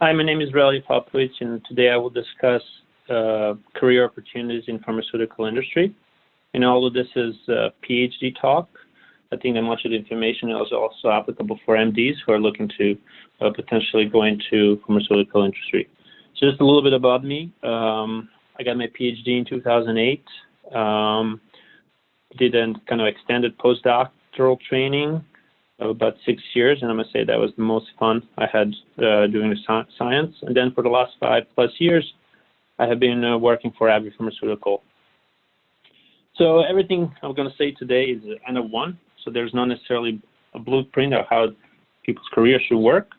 Hi, my name is Relly Popovich, and today I will discuss career opportunities in pharmaceutical industry. And although this is a PhD talk, I think that much of the information is also applicable for MDs who are looking to potentially go into pharmaceutical industry. So just a little bit about me. I got my PhD in 2008. Did a kind of extended postdoctoral training of about 6 years, and I'm going to say that was the most fun I had doing the science. And then for the last 5+ years, I have been working for AbbVie Pharmaceutical. So everything I'm going to say today is N of 1, so there's not necessarily a blueprint of how people's career should work,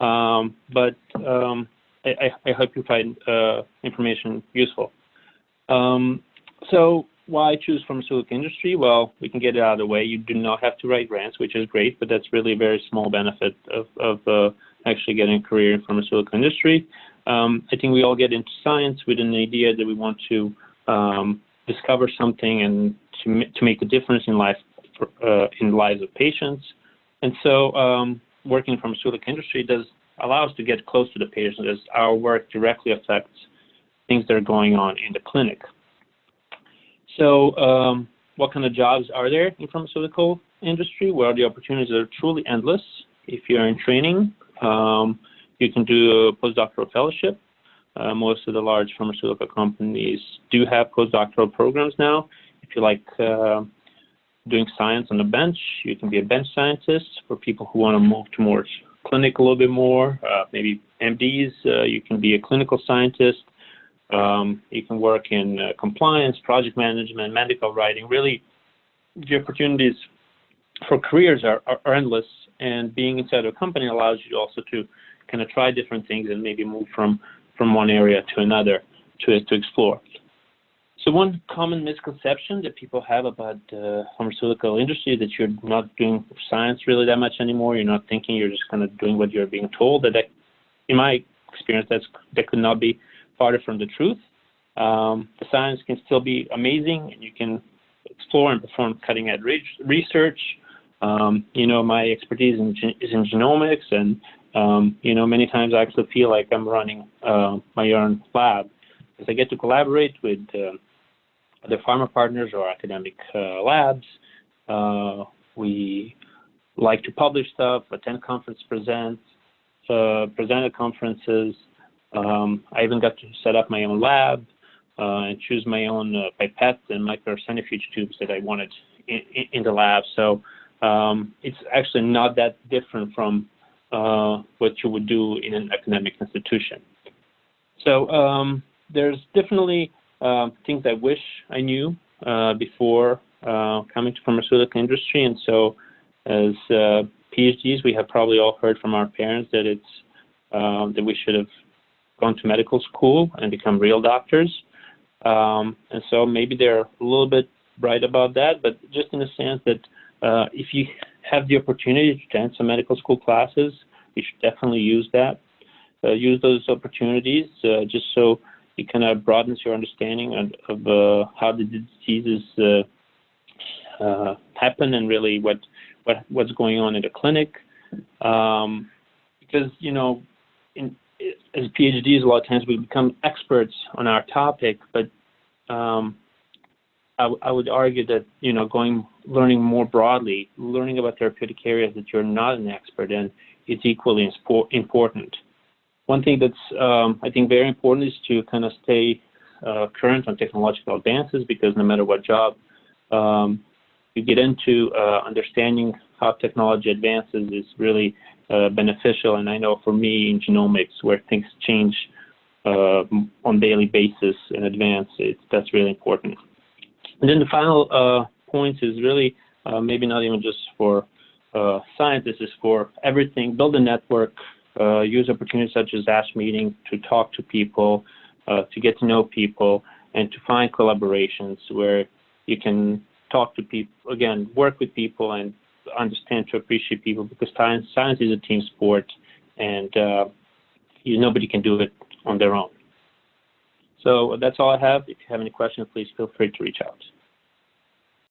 but I hope you find information useful. So why choose pharmaceutical industry? Well, we can get it out of the way. You do not have to write grants, which is great, but that's really a very small benefit of actually getting a career in pharmaceutical industry. I think we all get into science with an idea that we want to discover something and to make a difference in life in the lives of patients. And so working in pharmaceutical industry does allow us to get close to the patients, as our work directly affects things that are going on in the clinic. So what kind of jobs are there in pharmaceutical industry? Well, the opportunities are truly endless. If you're in training, you can do a postdoctoral fellowship. Most of the large pharmaceutical companies do have postdoctoral programs now. If you like doing science on the bench, you can be a bench scientist. For people who want to move towards clinic a little bit more, maybe MDs, you can be a clinical scientist. You can work in compliance, project management, medical writing. Really, the opportunities for careers are endless, and being inside a company allows you also to kind of try different things and maybe move from one area to another to explore. So one common misconception that people have about the pharmaceutical industry is that you're not doing science really that much anymore. You're not thinking, you're just kind of doing what you're being told. That in my experience, that could not be farther from the truth. The science can still be amazing, and you can explore and perform cutting-edge research. My expertise is in genomics, and many times I actually feel like I'm running my own lab, because I get to collaborate with other pharma partners or academic labs. We like to publish stuff, attend conference present at conferences. I even got to set up my own lab and choose my own pipette and microcentrifuge tubes that I wanted in the lab. So it's actually not that different from what you would do in an academic institution. So there's definitely things I wish I knew before coming to pharmaceutical industry. And so as PhDs, we have probably all heard from our parents that that we should have gone to medical school and become real doctors. And so maybe they're a little bit right about that, but just in the sense that if you have the opportunity to attend some medical school classes, you should definitely use that. Use those opportunities just so it kind of broadens your understanding of how the diseases happen and really what's going on in the clinic. Because, as PhDs, a lot of times we become experts on our topic, but I would argue that, learning more broadly, learning about therapeutic areas that you're not an expert in, is equally important. One thing that's, I think, very important is to kind of stay current on technological advances, because no matter what job you get into, understanding how technology advances is really beneficial. And I know for me in genomics, where things change on daily basis in advance, that's really important. And then the final point is really maybe not even just for science, this is for everything. Build a network, use opportunities such as ASH meeting to talk to people, to get to know people, and to find collaborations where you can talk to people, again, work with people and understand to appreciate people, because science is a team sport, and nobody can do it on their own. So that's all I have. If you have any questions, please feel free to reach out.